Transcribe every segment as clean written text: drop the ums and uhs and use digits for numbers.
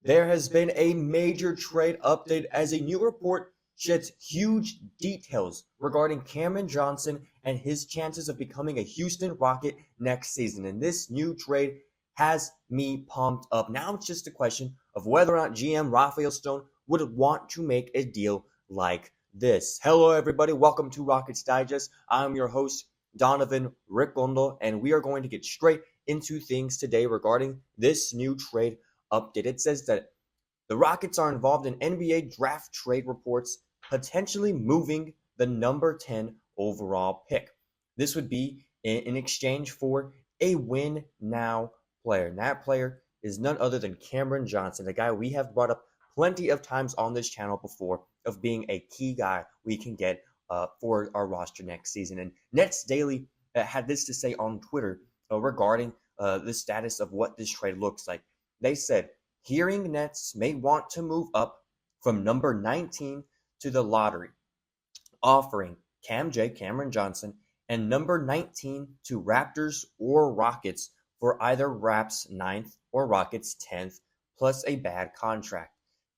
There has been a major trade update as a new report sheds huge details regarding Cameron Johnson and his chances of becoming a Houston Rocket next season. And this new trade has me pumped up. Now it's just a question of whether or not GM Rafael would want to make a deal like this. Hello, everybody. Welcome to Rockets Digest. I'm your host, Donovan Ricondo, and we are going to get straight into things today regarding this new trade update. It says that the Rockets are involved in NBA draft trade reports, potentially moving the number 10 overall pick. This would be in exchange for a win now player. And that player is none other than Cameron Johnson, a guy we have brought up plenty of times on this channel before of being a key guy we can get for our roster next season. And Nets Daily had this to say on Twitter regarding the status of what this trade looks like. They said, hearing Nets may want to move up from number 19 to the lottery, offering Cameron Johnson, and number 19 to Raptors or Rockets for either Raps 9th or Rockets 10th, plus a bad contract.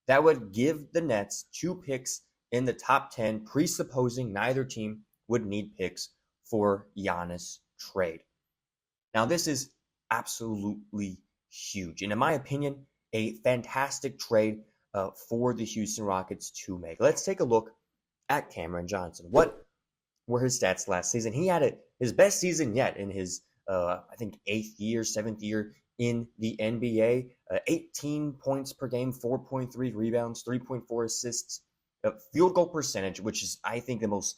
That would give the Nets 2 picks in the top 10, presupposing neither team would need picks for Giannis trade. Now, this is absolutely huge, and in my opinion, a fantastic trade for the Houston Rockets to make. Let's take a look at Cameron Johnson. What were his stats last season? He had his best season yet in his, I think, 7th year in the NBA. 18 points per game, 4.3 rebounds, 3.4 assists, field goal percentage, which is, I think, the most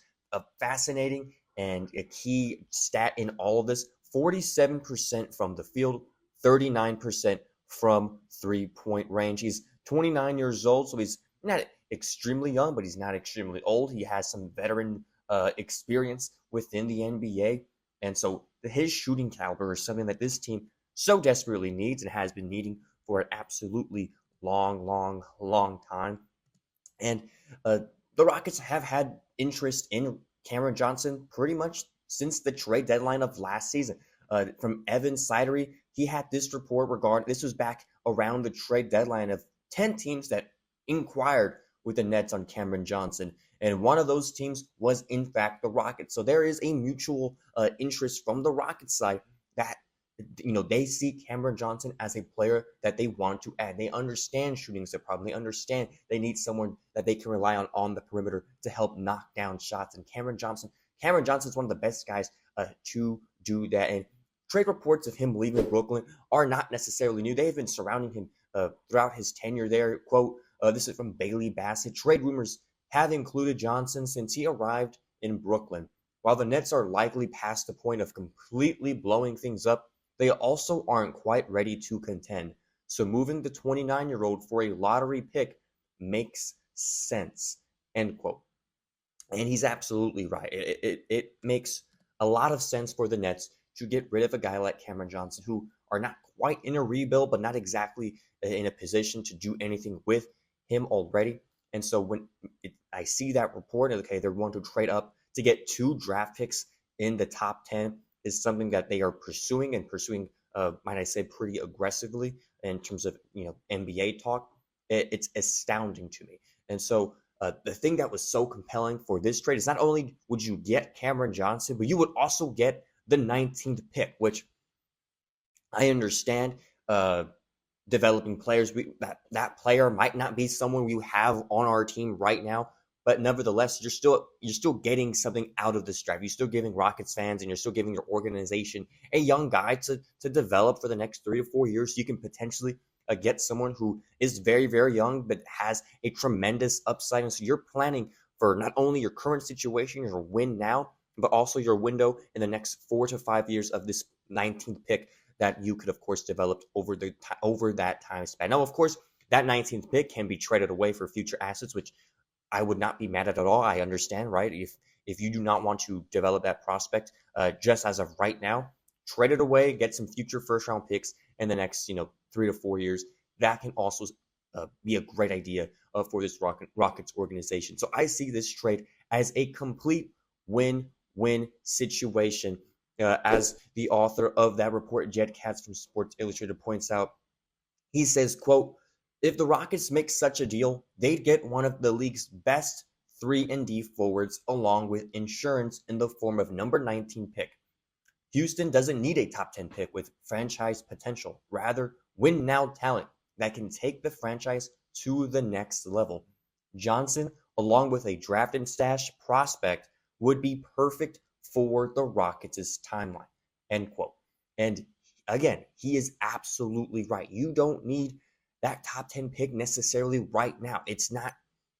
fascinating and a key stat in all of this. 47% from the field, 39% from three-point range. He's 29 years old, so he's not extremely young, but he's not extremely old. He has some veteran experience within the NBA, and so his shooting caliber is something that this team so desperately needs and has been needing for an absolutely long time. And the Rockets have had interest in Cameron Johnson pretty much since the trade deadline of last season. From Evan Sidery, he had this report this was back around the trade deadline of 10 teams that inquired with the Nets on Cameron Johnson. And one of those teams was, in fact, the Rockets. So there is a mutual interest from the Rockets side that, they see Cameron Johnson as a player that they want to add. They understand shooting is a problem. They understand they need someone that they can rely on the perimeter to help knock down shots. And Cameron Johnson is one of the best guys to do that. And trade reports of him leaving Brooklyn are not necessarily new. They've been surrounding him throughout his tenure there. Quote, this is from Bailey Bassett. Trade rumors have included Johnson since he arrived in Brooklyn. While the Nets are likely past the point of completely blowing things up, they also aren't quite ready to contend. So moving the 29-year-old for a lottery pick makes sense, end quote. And he's absolutely right. It makes a lot of sense for the Nets to get rid of a guy like Cameron Johnson, who are not quite in a rebuild, but not exactly in a position to do anything with him already. And so when I see that report, okay, they're going to trade up to get 2 draft picks in the top 10 is something that they are pursuing, might I say, pretty aggressively in terms of, NBA talk. It's astounding to me. And so the thing that was so compelling for this trade is not only would you get Cameron Johnson, but you would also get the 19th pick, which I understand developing players. That player might not be someone we have on our team right now, but nevertheless, you're still getting something out of this draft. You're still giving Rockets fans and you're still giving your organization a young guy to develop for the next 3 to 4 years. So you can potentially get someone who is very, very young but has a tremendous upside. And so you're planning for not only your current situation, your win now, but also your window in the next 4 to 5 years of this 19th pick that you could, of course, develop over that time span. Now, of course, that 19th pick can be traded away for future assets, which I would not be mad at all. I understand, right? If you do not want to develop that prospect just as of right now, trade it away, get some future first-round picks in the next 3 to 4 years. That can also be a great idea for this Rockets organization. So I see this trade as a complete win-win situation. As the author of that report, Jed Katz from Sports Illustrated, points out, he says, quote, If the Rockets make such a deal, they'd get one of the league's best 3-and-D forwards along with insurance in the form of number 19 pick. Houston doesn't need a top 10 pick with franchise potential, rather win now talent that can take the franchise to the next level. Johnson, along with a draft and stash prospect, would be perfect for the Rockets' timeline. End quote. And again, he is absolutely right. You don't need that top 10 pick necessarily right now. It's not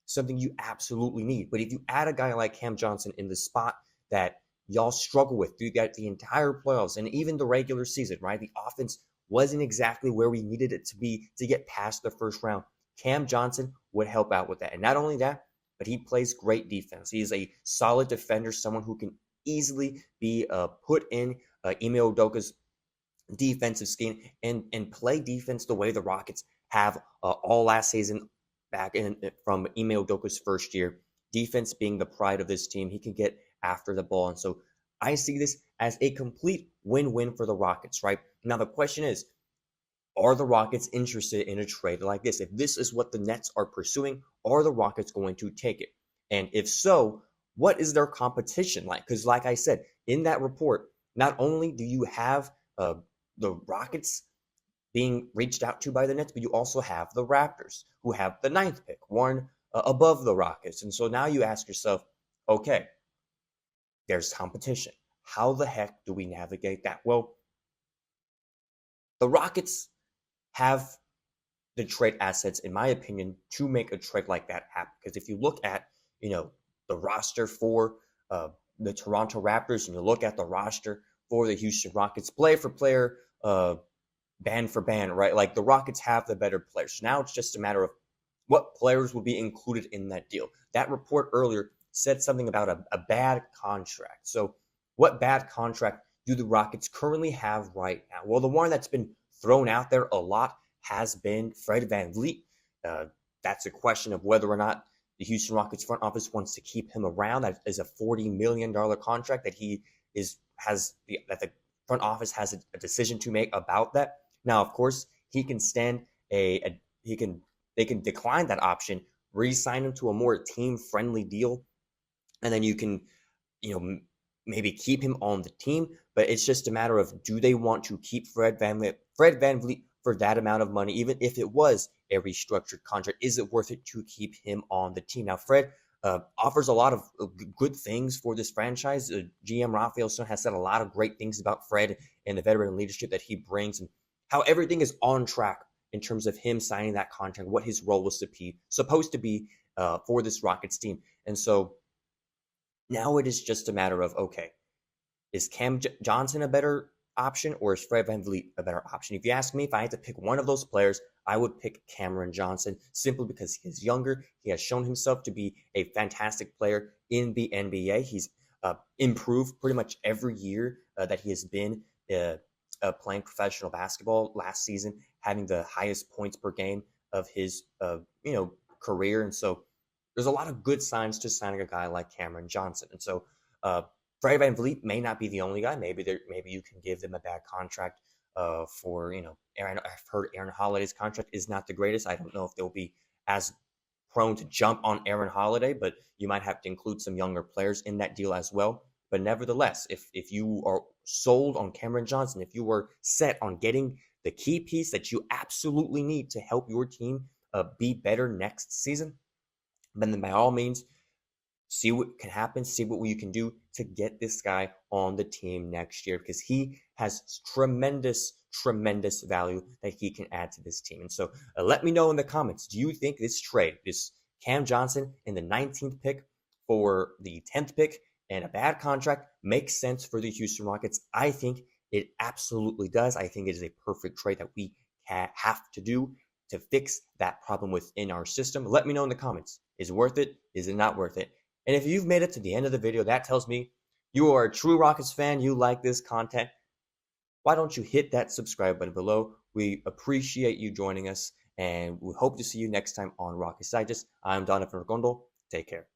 something you absolutely need. But if you add a guy like Cam Johnson in the spot that y'all struggle with through the entire playoffs and even the regular season, right? The offense wasn't exactly where we needed it to be to get past the first round. Cam Johnson would help out with that. And not only that, but he plays great defense. He is a solid defender, someone who can easily be put in Ime Udoka's defensive scheme and play defense the way the Rockets have all last season back in from Ime Udoka's first year. Defense being the pride of this team. He can get after the ball. And so I see this as a complete win-win for the Rockets, right? Now the question is, are the Rockets interested in a trade like this? If this is what the Nets are pursuing, are the Rockets going to take it? And if so, what is their competition like? Because like I said, in that report, not only do you have the Rockets being reached out to by the Nets, but you also have the Raptors, who have the 9th pick, one above the Rockets. And so now you ask yourself, okay, there's competition. How the heck do we navigate that? Well, the Rockets have the trade assets, in my opinion, to make a trade like that happen. Because if you look at, the roster for the Toronto Raptors and you look at the roster for the Houston Rockets, player for player, band for band, right? Like the Rockets have the better players. Now it's just a matter of what players will be included in that deal. That report earlier said something about a bad contract. So what bad contract do the Rockets currently have right now? Well, the one that's been thrown out there a lot has been Fred VanVleet. That's a question of whether or not the Houston Rockets front office wants to keep him around. That is a $40 million contract that the front office has a decision to make about that. Now, of course, he can stand they can decline that option, re-sign him to a more team-friendly deal, and then you can, maybe keep him on the team. But it's just a matter of, do they want to keep Fred VanVleet for that amount of money, even if it was a restructured contract? Is it worth it to keep him on the team? Now, Fred offers a lot of good things for this franchise. GM Rafael has said a lot of great things about Fred and the veteran leadership that he brings and how everything is on track in terms of him signing that contract, what his role was supposed to be for this Rockets team. And so now it is just a matter of, okay, is Cam Johnson a better option or is Fred VanVleet a better option? If you ask me, if I had to pick one of those players, I would pick Cameron Johnson simply because he is younger. He has shown himself to be a fantastic player in the NBA. He's improved pretty much every year that he has been playing professional basketball. Last season, having the highest points per game of his career. And so there's a lot of good signs to signing a guy like Cameron Johnson. And so Fred VanVleet may not be the only guy. Maybe you can give them a bad contract for Aaron. I've heard Aaron Holiday's contract is not the greatest. I don't know if they'll be as prone to jump on Aaron Holiday, but you might have to include some younger players in that deal as well. But nevertheless, if you are sold on Cameron Johnson, if you were set on getting the key piece that you absolutely need to help your team be better next season, then by all means, see what can happen, see what you can do to get this guy on the team next year, because he has tremendous value that he can add to this team. And so let me know in the comments, do you think this trade, this Cam Johnson in the 19th pick for the 10th pick and a bad contract makes sense for the Houston Rockets? I think it absolutely does. I think it is a perfect trade that we have to do to fix that problem within our system. Let me know in the comments. Is it worth it? Is it not worth it? And if you've made it to the end of the video, that tells me you are a true Rockets fan, you like this content. Why don't you hit that subscribe button below? We appreciate you joining us, and we hope to see you next time on Rockets Digest. I'm Donovan Ricondo. Take care.